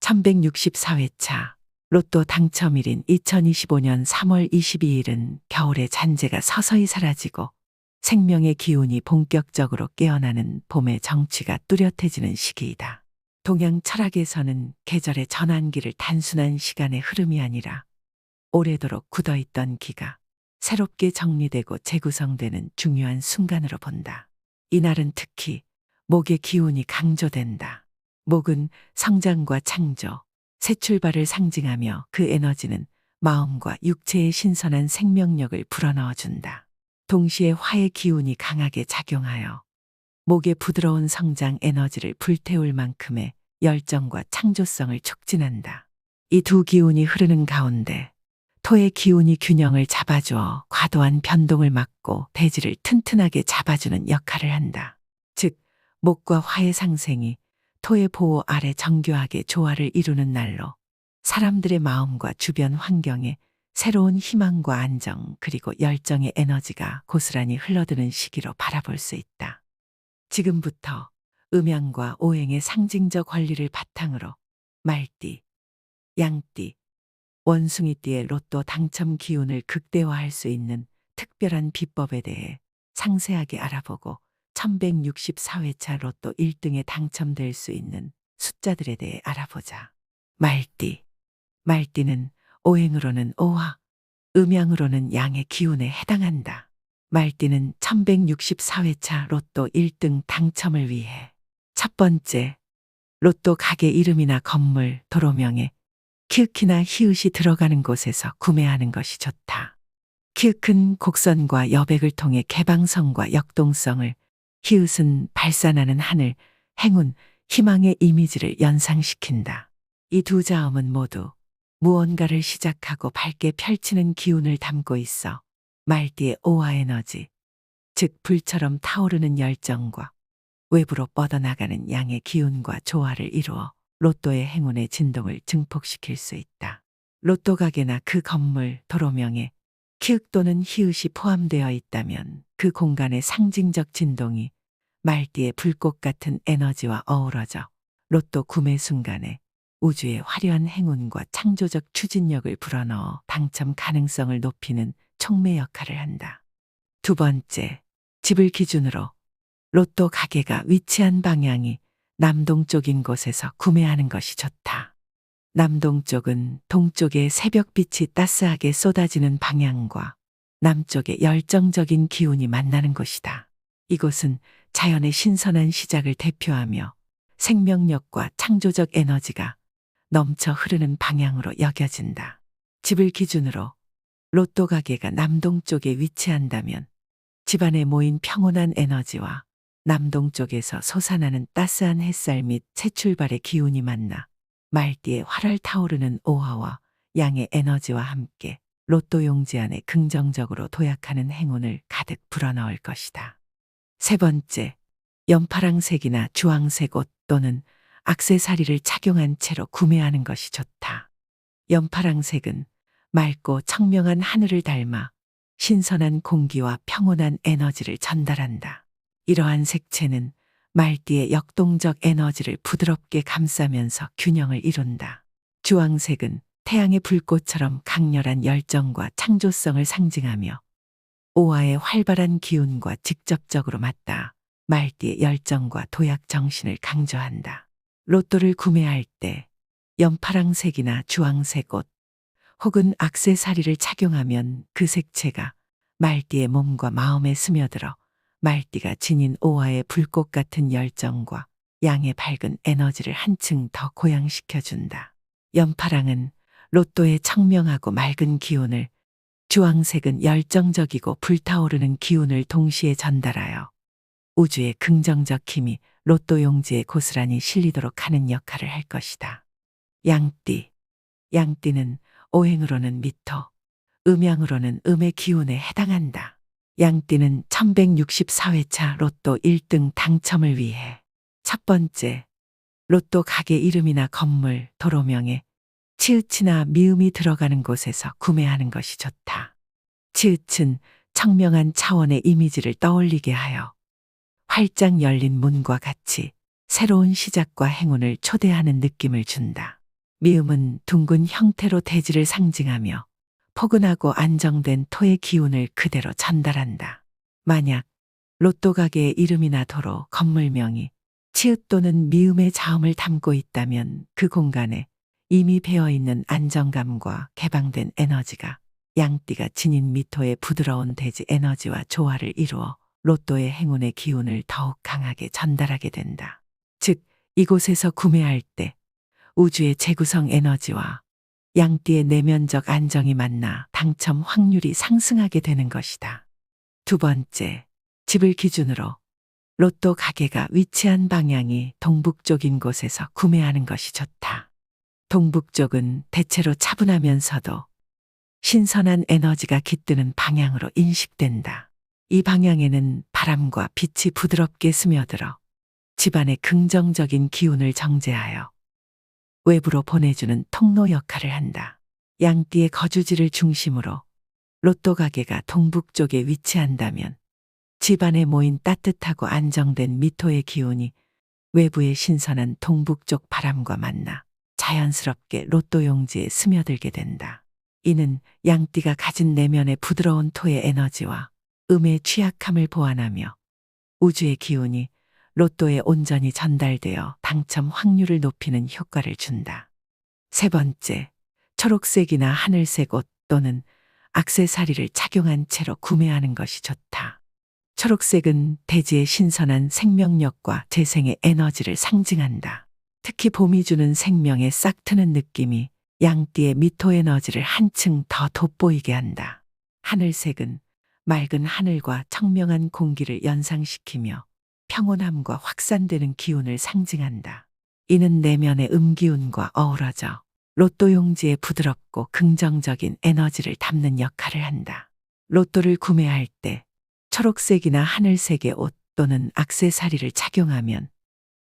1164회차 로또 당첨일인 2025년 3월 22일은 겨울의 잔재가 서서히 사라지고 생명의 기운이 본격적으로 깨어나는 봄의 정취가 뚜렷해지는 시기이다. 동양 철학에서는 계절의 전환기를 단순한 시간의 흐름이 아니라 오래도록 굳어있던 기가 새롭게 정리되고 재구성되는 중요한 순간으로 본다. 이날은 특히 목의 기운이 강조된다. 목은 성장과 창조, 새 출발을 상징하며 그 에너지는 마음과 육체의 신선한 생명력을 불어넣어준다. 동시에 화의 기운이 강하게 작용하여 목의 부드러운 성장 에너지를 불태울 만큼의 열정과 창조성을 촉진한다. 이 두 기운이 흐르는 가운데 토의 기운이 균형을 잡아주어 과도한 변동을 막고 대지를 튼튼하게 잡아주는 역할을 한다. 즉, 목과 화의 상생이 토의 보호 아래 정교하게 조화를 이루는 날로 사람들의 마음과 주변 환경에 새로운 희망과 안정 그리고 열정의 에너지가 고스란히 흘러드는 시기로 바라볼 수 있다. 지금부터 음양과 오행의 상징적 원리를 바탕으로 말띠, 양띠, 원숭이띠의 로또 당첨 기운을 극대화할 수 있는 특별한 비법에 대해 상세하게 알아보고 1164회차 로또 1등에 당첨될 수 있는 숫자들에 대해 알아보자. 말띠. 말띠는 오행으로는 오화, 음양으로는 양의 기운에 해당한다. 말띠는 1164회차 로또 1등 당첨을 위해 첫 번째, 로또 가게 이름이나 건물, 도로명에 키읔이나 히읗이 들어가는 곳에서 구매하는 것이 좋다. 키읔은 곡선과 여백을 통해 개방성과 역동성을, 히읗은 발산하는 하늘, 행운, 희망의 이미지를 연상시킨다. 이 두 자음은 모두 무언가를 시작하고 밝게 펼치는 기운을 담고 있어 말띠의 오화 에너지, 즉 불처럼 타오르는 열정과 외부로 뻗어나가는 양의 기운과 조화를 이루어 로또의 행운의 진동을 증폭시킬 수 있다. 로또 가게나 그 건물, 도로명에 키읔 또는 히읗이 포함되어 있다면 그 공간의 상징적 진동이 말띠의 불꽃 같은 에너지와 어우러져 로또 구매 순간에 우주의 화려한 행운과 창조적 추진력을 불어넣어 당첨 가능성을 높이는 촉매 역할을 한다. 두 번째, 집을 기준으로 로또 가게가 위치한 방향이 남동쪽인 곳에서 구매하는 것이 좋다. 남동쪽은 동쪽의 새벽빛이 따스하게 쏟아지는 방향과 남쪽의 열정적인 기운이 만나는 곳이다. 이곳은 자연의 신선한 시작을 대표하며 생명력과 창조적 에너지가 넘쳐 흐르는 방향으로 여겨진다. 집을 기준으로 로또 가게가 남동쪽에 위치한다면 집안에 모인 평온한 에너지와 남동쪽에서 솟아나는 따스한 햇살 및 새 출발의 기운이 만나 말띠의 활활 타오르는 오화와 양의 에너지와 함께 로또 용지 안에 긍정적으로 도약하는 행운을 가득 불어넣을 것이다. 세 번째, 연파랑색이나 주황색 옷 또는 액세서리를 착용한 채로 구매하는 것이 좋다. 연파랑색은 맑고 청명한 하늘을 닮아 신선한 공기와 평온한 에너지를 전달한다. 이러한 색채는 말띠의 역동적 에너지를 부드럽게 감싸면서 균형을 이룬다. 주황색은 태양의 불꽃처럼 강렬한 열정과 창조성을 상징하며 오화의 활발한 기운과 직접적으로 맞닿아 말띠의 열정과 도약 정신을 강조한다. 로또를 구매할 때 연파랑색이나 주황색 옷 혹은 액세서리를 착용하면 그 색채가 말띠의 몸과 마음에 스며들어 말띠가 지닌 오화의 불꽃 같은 열정과 양의 밝은 에너지를 한층 더 고양시켜준다. 연파랑은 로또의 청명하고 맑은 기운을, 주황색은 열정적이고 불타오르는 기운을 동시에 전달하여 우주의 긍정적 힘이 로또 용지에 고스란히 실리도록 하는 역할을 할 것이다. 양띠. 양띠는 오행으로는 미토, 음양으로는 음의 기운에 해당한다. 양띠는 1164회차 로또 1등 당첨을 위해 첫 번째, 로또 가게 이름이나 건물, 도로명에 치읓이나 미음이 들어가는 곳에서 구매하는 것이 좋다. 치읓은 청명한 차원의 이미지를 떠올리게 하여 활짝 열린 문과 같이 새로운 시작과 행운을 초대하는 느낌을 준다. 미음은 둥근 형태로 대지를 상징하며 포근하고 안정된 토의 기운을 그대로 전달한다. 만약 로또 가게의 이름이나 도로, 건물명이 치읓 또는 미음의 자음을 담고 있다면 그 공간에 이미 배어있는 안정감과 개방된 에너지가 양띠가 지닌 미토의 부드러운 대지 에너지와 조화를 이루어 로또의 행운의 기운을 더욱 강하게 전달하게 된다. 즉, 이곳에서 구매할 때 우주의 재구성 에너지와 양띠의 내면적 안정이 만나 당첨 확률이 상승하게 되는 것이다. 두 번째, 집을 기준으로 로또 가게가 위치한 방향이 동북쪽인 곳에서 구매하는 것이 좋다. 동북쪽은 대체로 차분하면서도 신선한 에너지가 깃드는 방향으로 인식된다. 이 방향에는 바람과 빛이 부드럽게 스며들어 집안의 긍정적인 기운을 정제하여 외부로 보내주는 통로 역할을 한다. 양띠의 거주지를 중심으로 로또 가게가 동북쪽에 위치한다면 집안에 모인 따뜻하고 안정된 미토의 기운이 외부의 신선한 동북쪽 바람과 만나 자연스럽게 로또 용지에 스며들게 된다. 이는 양띠가 가진 내면의 부드러운 토의 에너지와 음의 취약함을 보완하며 우주의 기운이 로또에 온전히 전달되어 당첨 확률을 높이는 효과를 준다. 세 번째, 초록색이나 하늘색 옷 또는 액세서리를 착용한 채로 구매하는 것이 좋다. 초록색은 대지의 신선한 생명력과 재생의 에너지를 상징한다. 특히 봄이 주는 생명의 싹 트는 느낌이 양띠의 미토 에너지를 한층 더 돋보이게 한다. 하늘색은 맑은 하늘과 청명한 공기를 연상시키며 평온함과 확산되는 기운을 상징한다. 이는 내면의 음기운과 어우러져 로또 용지에 부드럽고 긍정적인 에너지를 담는 역할을 한다. 로또를 구매할 때 초록색이나 하늘색의 옷 또는 액세서리를 착용하면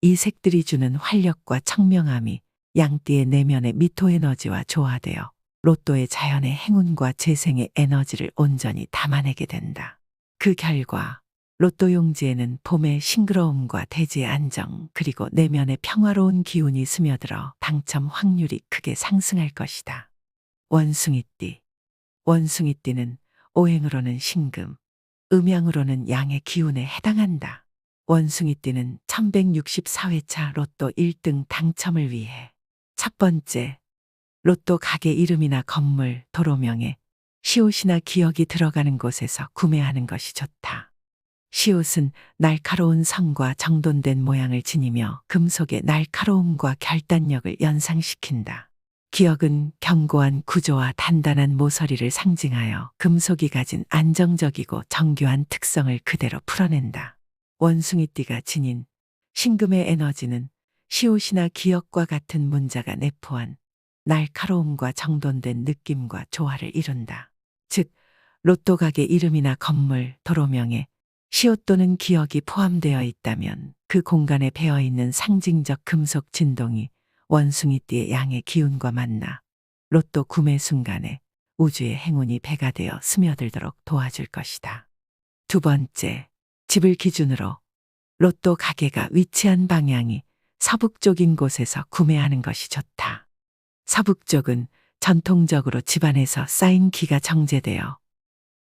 이 색들이 주는 활력과 청명함이 양띠의 내면의 미토 에너지와 조화되어 로또의 자연의 행운과 재생의 에너지를 온전히 담아내게 된다. 그 결과 로또 용지에는 봄의 싱그러움과 대지의 안정 그리고 내면의 평화로운 기운이 스며들어 당첨 확률이 크게 상승할 것이다. 원숭이띠. 원숭이띠는 오행으로는 신금, 음양으로는 양의 기운에 해당한다. 원숭이띠는 1164회차 로또 1등 당첨을 위해 첫 번째, 로또 가게 이름이나 건물, 도로명에 시옷이나 기억이 들어가는 곳에서 구매하는 것이 좋다. 시옷은 날카로운 선과 정돈된 모양을 지니며 금속의 날카로움과 결단력을 연상시킨다. 기억은 견고한 구조와 단단한 모서리를 상징하여 금속이 가진 안정적이고 정교한 특성을 그대로 풀어낸다. 원숭이띠가 지닌 신금의 에너지는 시옷이나 기억과 같은 문자가 내포한 날카로움과 정돈된 느낌과 조화를 이룬다. 즉, 로또 가게 이름이나 건물, 도로명에 시옷 또는 기억이 포함되어 있다면 그 공간에 배어있는 상징적 금속 진동이 원숭이띠의 양의 기운과 만나 로또 구매 순간에 우주의 행운이 배가 되어 스며들도록 도와줄 것이다. 두 번째, 집을 기준으로 로또 가게가 위치한 방향이 서북쪽인 곳에서 구매하는 것이 좋다. 서북쪽은 전통적으로 집안에서 쌓인 기가 정제되어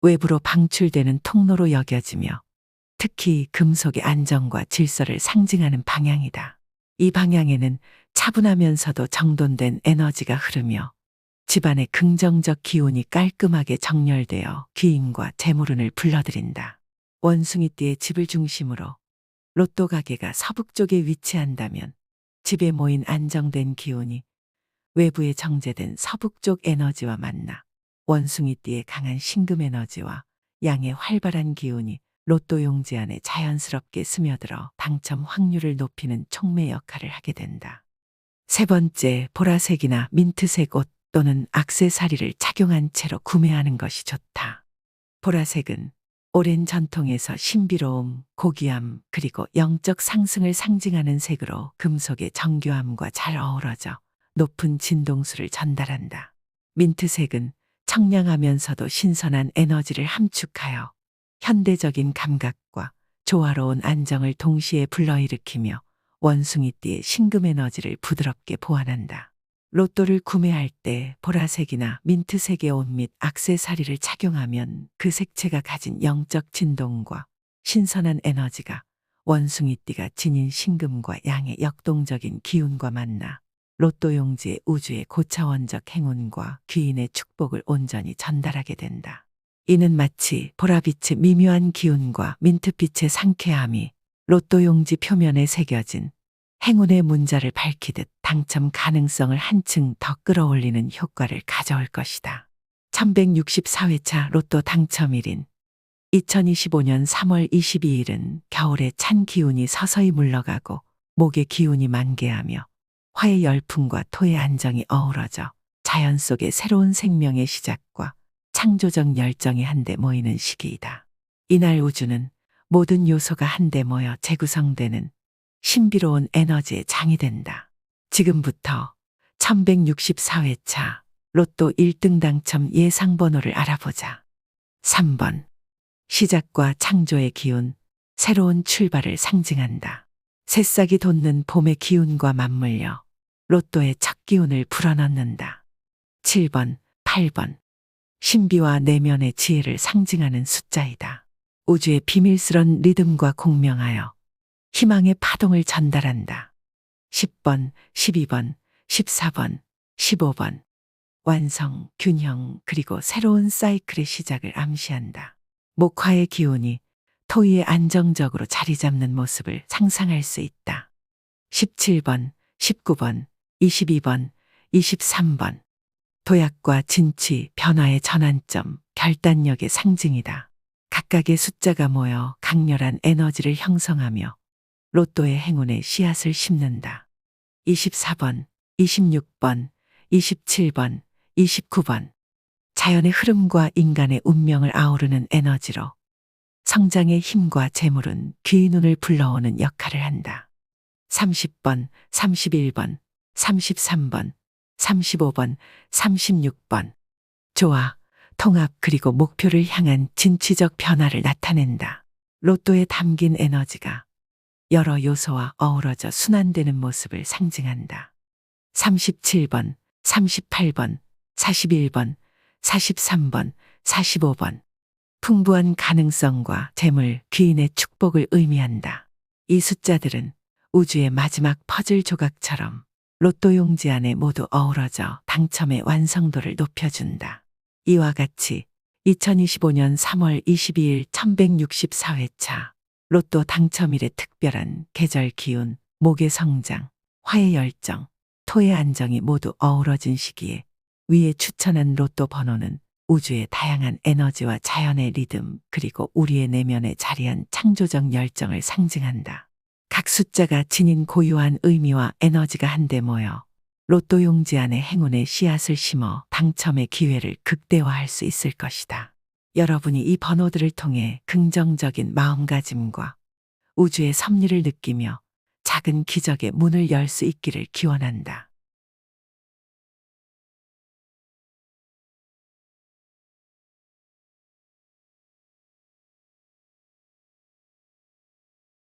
외부로 방출되는 통로로 여겨지며 특히 금속의 안정과 질서를 상징하는 방향이다. 이 방향에는 차분하면서도 정돈된 에너지가 흐르며 집안의 긍정적 기운이 깔끔하게 정렬되어 귀인과 재물운을 불러들인다. 원숭이띠의 집을 중심으로 로또 가게가 서북쪽에 위치한다면 집에 모인 안정된 기운이 외부에 정제된 서북쪽 에너지와 만나 원숭이띠의 강한 신금 에너지와 양의 활발한 기운이 로또 용지 안에 자연스럽게 스며들어 당첨 확률을 높이는 촉매 역할을 하게 된다. 세 번째, 보라색이나 민트색 옷 또는 액세서리를 착용한 채로 구매하는 것이 좋다. 보라색은 오랜 전통에서 신비로움, 고귀함, 그리고 영적 상승을 상징하는 색으로 금속의 정교함과 잘 어우러져 높은 진동수를 전달한다. 민트색은 청량하면서도 신선한 에너지를 함축하여 현대적인 감각과 조화로운 안정을 동시에 불러일으키며 원숭이띠의 신금 에너지를 부드럽게 보완한다. 로또를 구매할 때 보라색이나 민트색의 옷 및 액세서리를 착용하면 그 색채가 가진 영적 진동과 신선한 에너지가 원숭이띠가 지닌 신금과 양의 역동적인 기운과 만나 로또 용지의 우주의 고차원적 행운과 귀인의 축복을 온전히 전달하게 된다. 이는 마치 보라빛의 미묘한 기운과 민트빛의 상쾌함이 로또 용지 표면에 새겨진 행운의 문자를 밝히듯 당첨 가능성을 한층 더 끌어올리는 효과를 가져올 것이다. 1164회차 로또 당첨일인 2025년 3월 22일은 겨울의 찬 기운이 서서히 물러가고 목의 기운이 만개하며 화의 열풍과 토의 안정이 어우러져 자연 속의 새로운 생명의 시작과 창조적 열정이 한데 모이는 시기이다. 이날 우주는 모든 요소가 한데 모여 재구성되는 신비로운 에너지의 장이 된다. 지금부터 1164회차 로또 1등 당첨 예상 번호를 알아보자. 3번. 시작과 창조의 기운, 새로운 출발을 상징한다. 새싹이 돋는 봄의 기운과 맞물려 로또의 첫 기운을 불어넣는다. 7번, 8번. 신비와 내면의 지혜를 상징하는 숫자이다. 우주의 비밀스런 리듬과 공명하여 희망의 파동을 전달한다. 10번, 12번, 14번, 15번. 완성, 균형, 그리고 새로운 사이클의 시작을 암시한다. 목화의 기운이 토 위에 안정적으로 자리 잡는 모습을 상상할 수 있다. 17번, 19번, 22번, 23번. 도약과 진취, 변화의 전환점, 결단력의 상징이다. 각각의 숫자가 모여 강렬한 에너지를 형성하며 로또의 행운의 씨앗을 심는다. 24번, 26번, 27번, 29번. 자연의 흐름과 인간의 운명을 아우르는 에너지로 성장의 힘과 재물은 귀의 눈을 불러오는 역할을 한다. 30번, 31번, 33번, 35번, 36번. 조화, 통합 그리고 목표를 향한 진취적 변화를 나타낸다. 로또에 담긴 에너지가 여러 요소와 어우러져 순환되는 모습을 상징한다. 37번, 38번, 41번, 43번, 45번. 풍부한 가능성과 재물, 귀인의 축복을 의미한다. 이 숫자들은 우주의 마지막 퍼즐 조각처럼 로또 용지 안에 모두 어우러져 당첨의 완성도를 높여준다. 이와 같이 2025년 3월 22일 1164회차 로또 당첨일의 특별한 계절 기운, 목의 성장, 화의 열정, 토의 안정이 모두 어우러진 시기에 위에 추천한 로또 번호는 우주의 다양한 에너지와 자연의 리듬 그리고 우리의 내면에 자리한 창조적 열정을 상징한다. 각 숫자가 지닌 고유한 의미와 에너지가 한데 모여 로또 용지 안에 행운의 씨앗을 심어 당첨의 기회를 극대화할 수 있을 것이다. 여러분이 이 번호들을 통해 긍정적인 마음가짐과 우주의 섭리를 느끼며 작은 기적의 문을 열 수 있기를 기원한다.